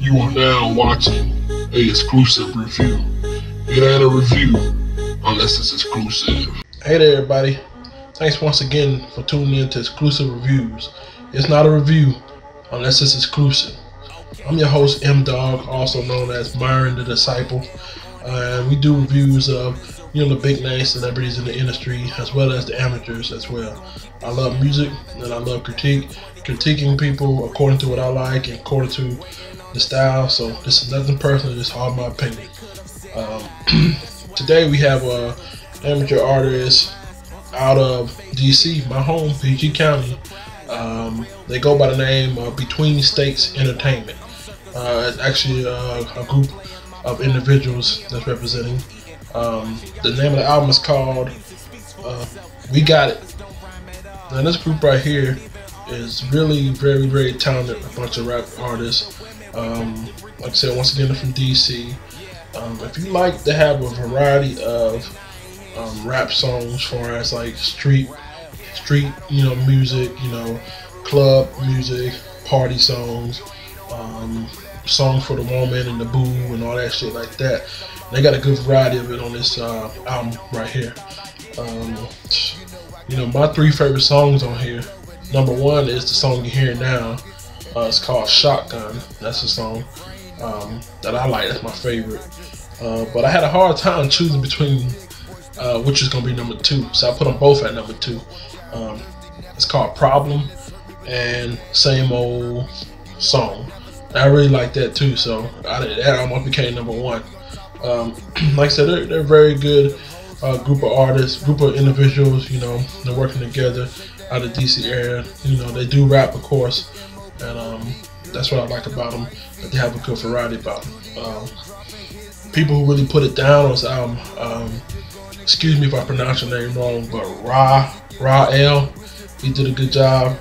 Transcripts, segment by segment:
You are now watching a exclusive review. It ain't a review unless it's exclusive. Hey there, everybody. Thanks once again for tuning in to Exclusive Reviews. It's not a review unless it's exclusive. I'm your host, M Dog, also known as Myron the Disciple. And we do reviews of the big name celebrities in the industry as well as the amateurs as well. I love music and I love critiquing people according to what I like and according to the style. So this is nothing personal, just all my opinion. Today we have a amateur artist out of DC, my home, PG County. They go by the name of Between States Entertainment. It's actually a group of individuals that's representing. The name of the album is called We Got It. Now this group right here is really very, very talented, a bunch of rap artists. Like I said, once again, they're from DC. If you like to have a variety of rap songs, as far as like street, music, club music, party songs, songs for the woman and the boo and all that shit like that. They got a good variety of it on this album right here. My three favorite songs on here. Number one is the song you're hearing now. It's called Shotgun. That's the song that I like. That's my favorite. But I had a hard time choosing between which is going to be number two. So I put them both at number two. It's called Problem and Same Old Song. I really like that too. So that almost became number one. Like I said, they're very good group of artists, group of individuals. They're working together out of DC area. They do rap, of course, and that's what I like about them. That they have a good variety about them. People who really put it down on this album. Excuse me if I pronounce your name wrong, but Ra-El, he did a good job.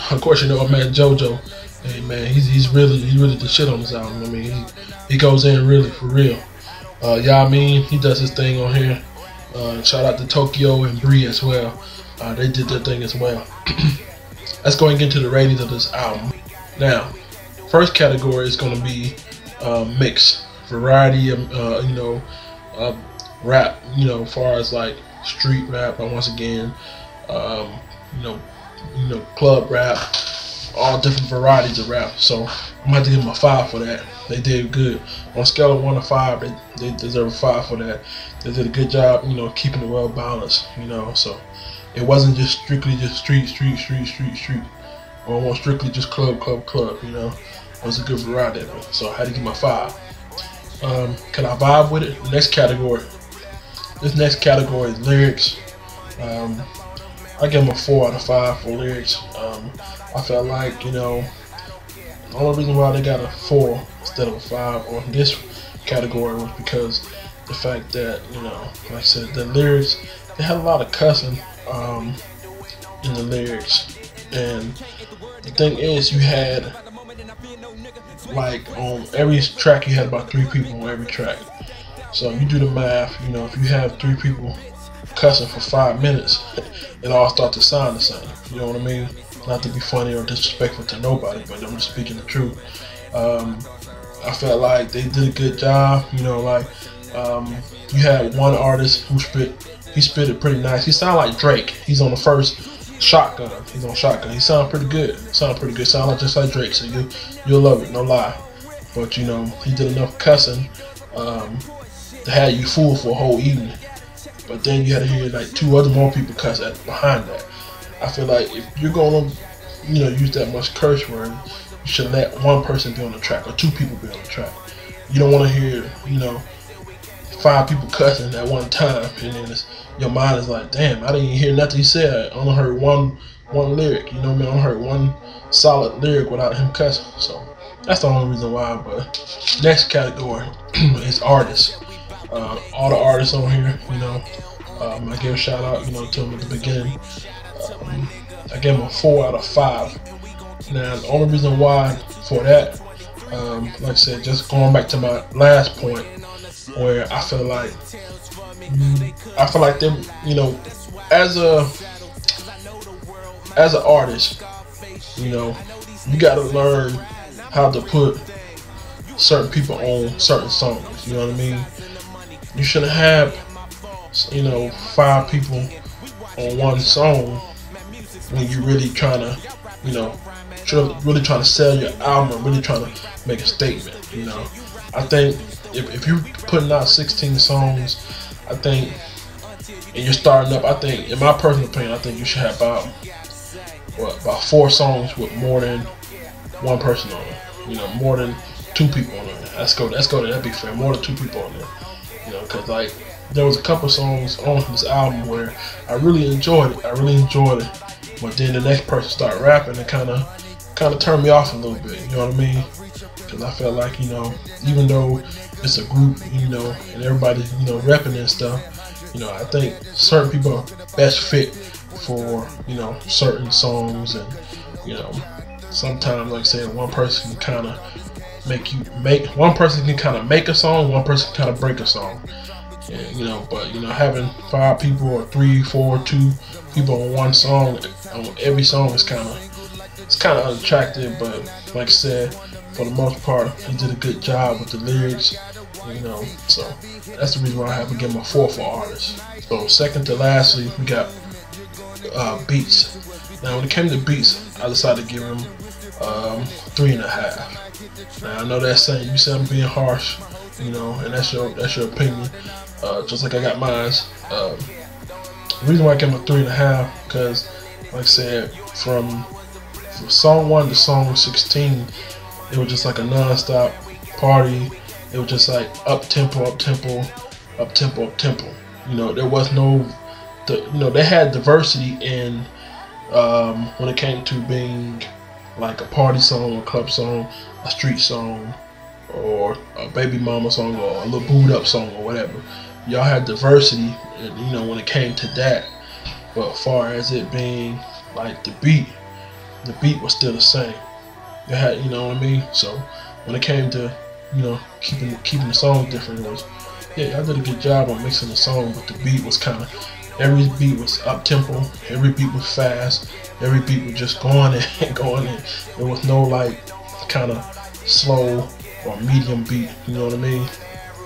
Of course, my man JoJo. Hey man, he's really the shit on this album. I mean, he goes in really for real. He does his thing on here. Shout out to Tokyo and Bree as well. They did their thing as well. Let's go and get into the ratings of this album. Now, first category is going to be mix, variety of rap. As far as like street rap, but once again, club rap, all different varieties of rap. So I'm gonna have to give them a 5 for that. They did good. On a scale of 1 to 5, they deserve a 5 for that. They did a good job, keeping it well balanced. So it wasn't just strictly just street, or more strictly just club. It was a good variety of it. So I had to give them a 5. Can I vibe with it? Next category. This next category is lyrics. I give them a 4 out of 5 for lyrics. I felt like, the only reason why they got a 4 instead of a 5 on this category was because the fact that, like I said, the lyrics, they had a lot of cussing in the lyrics. And the thing is, you had, like, on every track, you had about 3 people on every track. So you do the math, if you have 3 people cussing for 5 minutes, it all starts to sound the same. You know what I mean? Not to be funny or disrespectful to nobody, but I'm just speaking the truth. I felt like they did a good job. You had one artist who spit it pretty nice. He sounded like Drake. He's on the first Shotgun. He's on Shotgun. He sounded pretty good. Sound just like Drake. So you'll love it, no lie. But he did enough cussing to have you fooled for a whole evening. But then you had to hear like 2 other more people cuss behind that. I feel like if you're gonna, use that much curse word, you should let one person be on the track or 2 people be on the track. You don't want to hear, 5 people cussing at one time, and then your mind is like, damn, I didn't even hear nothing he said. I only heard one lyric. I only heard one solid lyric without him cussing. So that's the only reason why. But next category is artists. All the artists on here, I give a shout out, to them at the beginning. I gave them a 4 out of 5. Now, the only reason why for that, like I said, just going back to my last point, where I feel like them, as an artist, you got to learn how to put certain people on certain songs. You know what I mean? You shouldn't have, you know, 5 people on one song when you really trying to, you know, really trying to sell your album, really trying to make a statement. You know, I think if you're putting out 16 songs, I think, and you're starting up, I think, in my personal opinion, I think you should have about 4 songs with more than one person on it. You know, more than 2 people on it. Let's go. That'd be fair. More than 2 people on there. You know, because like there was a couple songs on this album where I really enjoyed it. But then the next person started rapping and kind of turned me off a little bit. You know what I mean? Because I felt like, you know, even though it's a group, you know, and everybody, you know, rapping and stuff, you know, I think certain people are best fit for, you know, certain songs. And, you know, sometimes, like I said, one person can kind of one person can kind of make a song, one person can kind of break a song. And, you know, but, you know, having 5 people or 3, 4, 2 people on one song, on every song is kind of unattractive. But like I said, for the most part, he did a good job with the lyrics. You know, so that's the reason why I have to give him a 4 for artist. So second to lastly, we got beats. Now when it came to beats, I decided to give him 3.5. Now I know that's saying, you say I'm being harsh, you know, and that's your opinion. Just like I got mine. The reason why I gave him a 3.5, because like I said, from song 1 to song 16, it was just like a non-stop party. It was just like up tempo. You know, there was no, you know, they had diversity in when it came to being like a party song, a club song, a street song, or a baby mama song, or a little booed up song, or whatever. Y'all had diversity, you know, when it came to that. But as far as it being like the beat was still the same. They had, you know what I mean? So when it came to, you know, keeping the song different, it was, yeah, I did a good job on mixing the song, but the beat was kind of, every beat was up tempo, every beat was fast, every beat was just going and going in. There was no like kind of slow or medium beat, you know what I mean?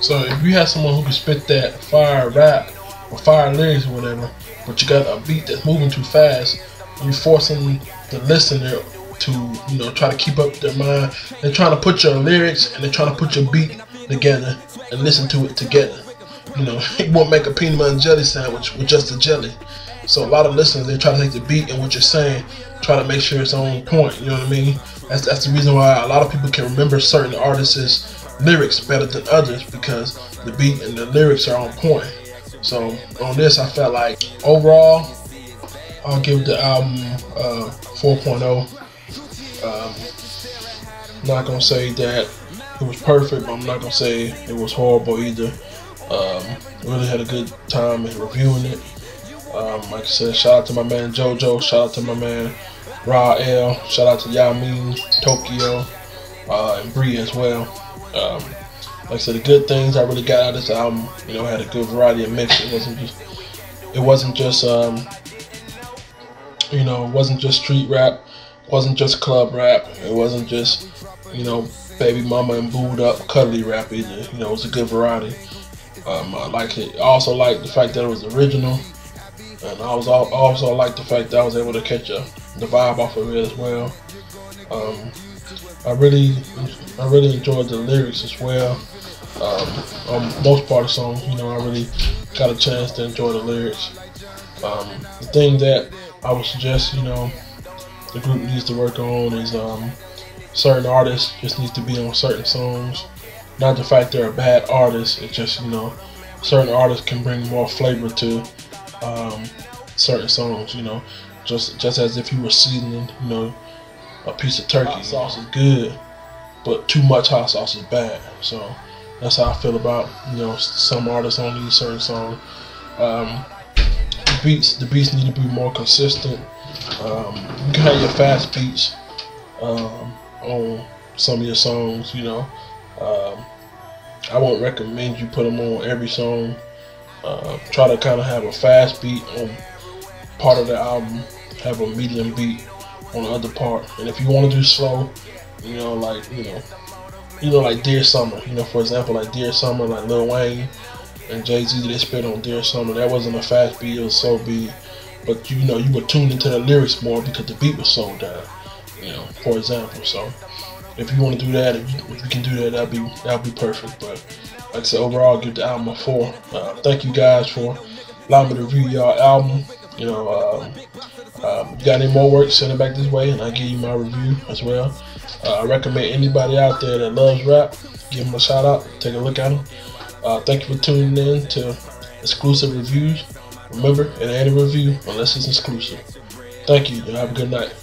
So if you have someone who can spit that fire rap or fire lyrics or whatever, but you got a beat that's moving too fast, you're forcing the listener to, you know, try to keep up their mind. They're trying to put your lyrics and they're trying to put your beat together and listen to it together. You know, you won't make a peanut butter and jelly sandwich with just the jelly. So a lot of listeners, they try to take the beat and what you're saying, try to make sure it's on point. You know what I mean? That's the reason why a lot of people can remember certain artists' lyrics better than others, because the beat and the lyrics are on point. So on this, I felt like overall, I'll give the album 4.0. I'm not gonna say that it was perfect, but I'm not gonna say it was horrible either. Really had a good time in reviewing it. Like I said, shout out to my man JoJo, shout out to my man Ra L, shout out to Yamin, Tokyo, and Bree as well. Like I said, the good things I really got out of this album, you know, had a good variety of mix. It wasn't just you know, it wasn't just street rap, it wasn't just club rap, it wasn't just, you know, baby mama and booed up cuddly rap either. You know, it was a good variety. I like it. I also like the fact that it was original, and I also like the fact that I was able to catch the vibe off of it as well. I really enjoyed the lyrics as well. On most part of the song, you know, I really got a chance to enjoy the lyrics. The thing that I would suggest, you know, the group needs to work on is certain artists just need to be on certain songs. Not the fact they're a bad artist, it's just, you know, certain artists can bring more flavor to certain songs, you know, just as if you were seasoning, you know, a piece of turkey. Hot sauce is good, but too much hot sauce is bad. So that's how I feel about, you know, some artists on these certain songs. The beats need to be more consistent. You can have your fast beats on some of your songs, you know. I won't recommend you put them on every song. Try to kind of have a fast beat on part of the album, have a medium beat on the other part, and if you want to do slow, you know, like, you know, like Dear Summer. For example, like Dear Summer, like Lil Wayne and Jay-Z, they spit on Dear Summer. That wasn't a fast beat, it was so beat. But you were tuned into the lyrics more because the beat was so down. For example. So if you want to do that, if you can do that, that'd be perfect. But like I said, overall, I'll give the album a 4. Thank you guys for allowing me to review y'all album. You got any more work, send it back this way, and I'll give you my review as well. I recommend anybody out there that loves rap, give them a shout out, take a look at them. Thank you for tuning in to exclusive reviews. Remember, it ain't a review unless it's exclusive. Thank you, and have a good night.